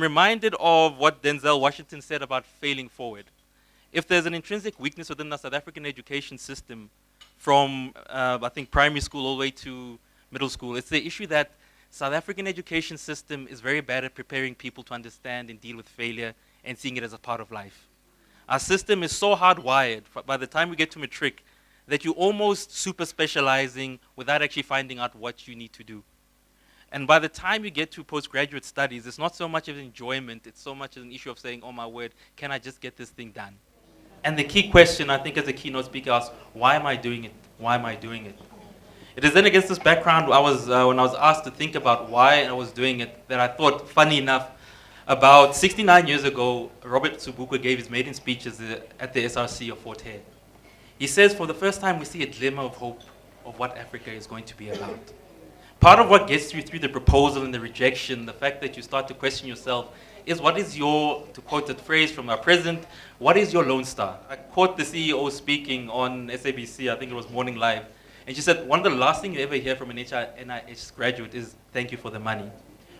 reminded of what Denzel Washington said about failing forward. If there's an intrinsic weakness within the South African education system, from I think primary school all the way to middle school, it's the issue that South African education system is very bad at preparing people to understand and deal with failure and seeing it as a part of life. Our system is so hardwired by the time we get to matric that you're almost super specializing without actually finding out what you need to do. And by the time you get to postgraduate studies, it's not so much of enjoyment, it's so much an issue of saying, oh my word, can I just get this thing done? And the key question, I think as a keynote speaker, asks, why am I doing it? Why am I doing it? It is then against this background, when I was asked to think about why I was doing it, that I thought, funny enough, about 69 years ago, Robert Sobukwe gave his maiden speech at the SRC of Fort Hare. He says, for the first time, we see a glimmer of hope of what Africa is going to be about. Part of what gets you through the proposal and the rejection, the fact that you start to question yourself, is what is your, to quote a phrase from our president, what is your Lone Star? I caught the CEO speaking on SABC, I think it was Morning Live, and she said, one of the last things you ever hear from an NIHSS graduate is, thank you for the money.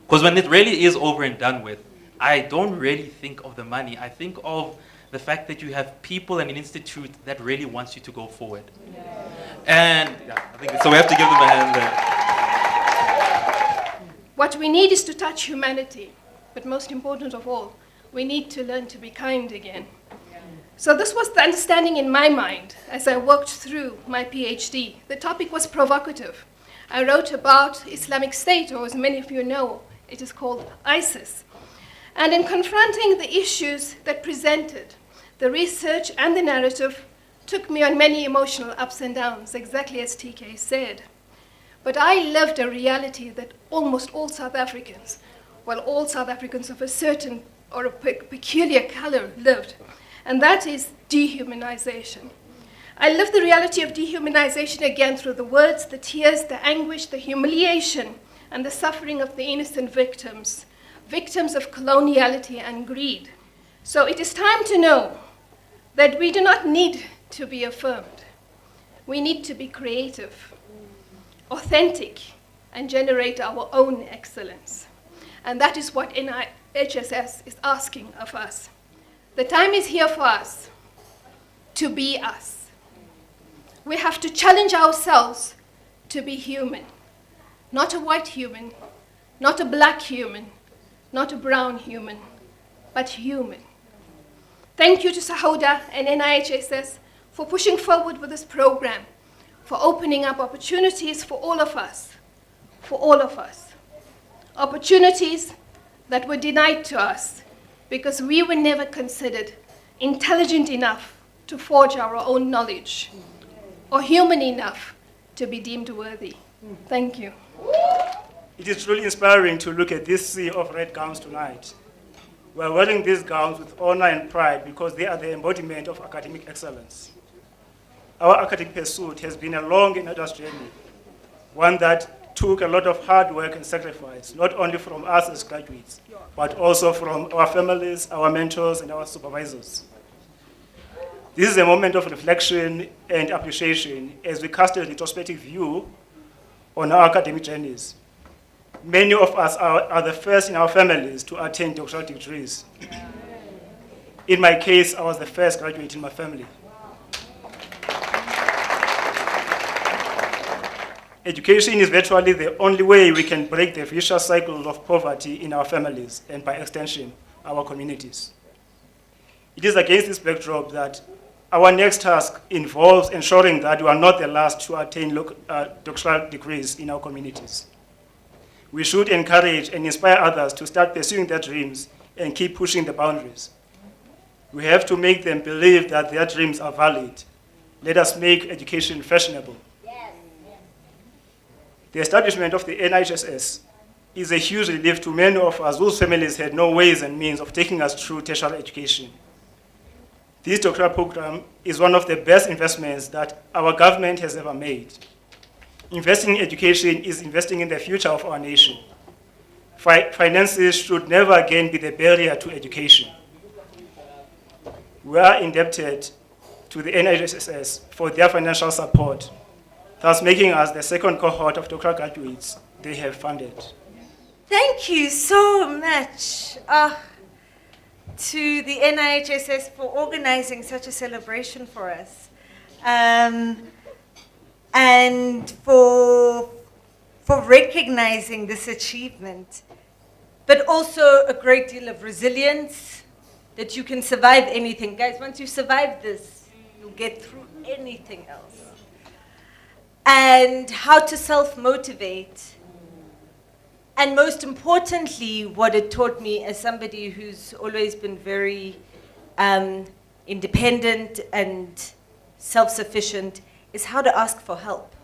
Because when it really is over and done with, I don't really think of the money. I think of the fact that you have people and an institute that really wants you to go forward. Yeah. And yeah, I think so we have to give them a hand there. What we need is to touch humanity, but most important of all, we need to learn to be kind again. So this was the understanding in my mind as I worked through my PhD. The topic was provocative. I wrote about Islamic State, or as many of you know, it is called ISIS. And in confronting the issues that presented, the research and the narrative took me on many emotional ups and downs, exactly as TK said. But I lived a reality that almost all South Africans, well, all South Africans of a certain or a peculiar color lived, and that is dehumanization. I lived the reality of dehumanization again through the words, the tears, the anguish, the humiliation, and the suffering of the innocent victims, victims of coloniality and greed. So it is time to know that we do not need to be affirmed. We need to be creative, authentic, and generate our own excellence. And that is what NIHSS is asking of us. The time is here for us to be us. We have to challenge ourselves to be human. Not a white human, not a black human, not a brown human, but human. Thank you to Sahoda and NIHSS for pushing forward with this program, for opening up opportunities for all of us, Opportunities that were denied to us because we were never considered intelligent enough to forge our own knowledge or human enough to be deemed worthy. Thank you. It is truly inspiring to look at this sea of red gowns tonight. We are wearing these gowns with honor and pride because they are the embodiment of academic excellence. Our academic pursuit has been a long and arduous journey, one that took a lot of hard work and sacrifice, not only from us as graduates, but also from our families, our mentors, and our supervisors. This is a moment of reflection and appreciation as we cast a retrospective view on our academic journeys. Many of us are the first in our families to attain doctoral degrees. In my case, I was the first graduate in my family. Education is virtually the only way we can break the vicious cycle of poverty in our families and, by extension, our communities. It is against this backdrop that our next task involves ensuring that we are not the last to attain doctoral degrees in our communities. We should encourage and inspire others to start pursuing their dreams and keep pushing the boundaries. We have to make them believe that their dreams are valid. Let us make education fashionable. The establishment of the NIHSS is a huge relief to many of us whose families had no ways and means of taking us through tertiary education. This doctoral program is one of the best investments that our government has ever made. Investing in education is investing in the future of our nation. Finances should never again be the barrier to education. We are indebted to the NIHSS for their financial support, thus making us the second cohort of doctoral graduates they have funded. Thank you so much to the NIHSS for organizing such a celebration for us, and for recognizing this achievement, but also a great deal of resilience, that you can survive anything. Guys, once you survive this, you'll get through anything else. And how to self-motivate. And most importantly, what it taught me as somebody who's always been very independent and self-sufficient is how to ask for help.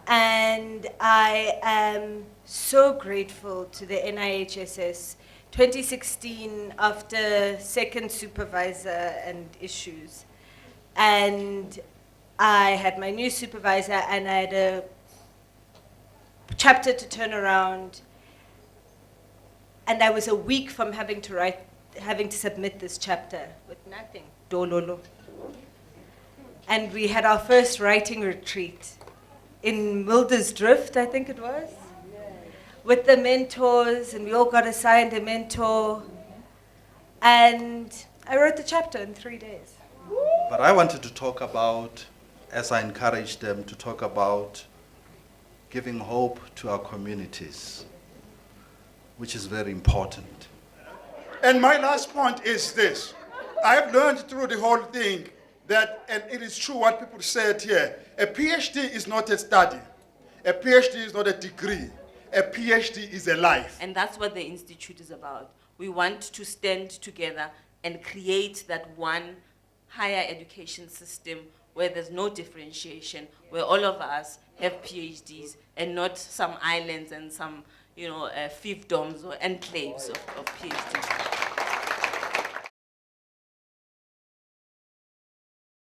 And I am so grateful to the NIHSS. 2016, after second supervisor and issues, and I had my new supervisor, and I had a chapter to turn around, and I was a week from having to submit this chapter with nothing, dololo. And we had our first writing retreat in Wildersdrift, I think it was, with the mentors, and we all got assigned a mentor, and I wrote the chapter in 3 days. But I wanted to talk about, as I encouraged them, to talk about giving hope to our communities, which is very important. And my last point is this. I've learned through the whole thing that, and it is true what people said here, a PhD is not a study. A PhD is not a degree. A PhD is a life. And that's what the Institute is about. We want to stand together and create that one higher education system where there's no differentiation, where all of us have PhDs and not some islands and some, fiefdoms or enclaves of PhDs.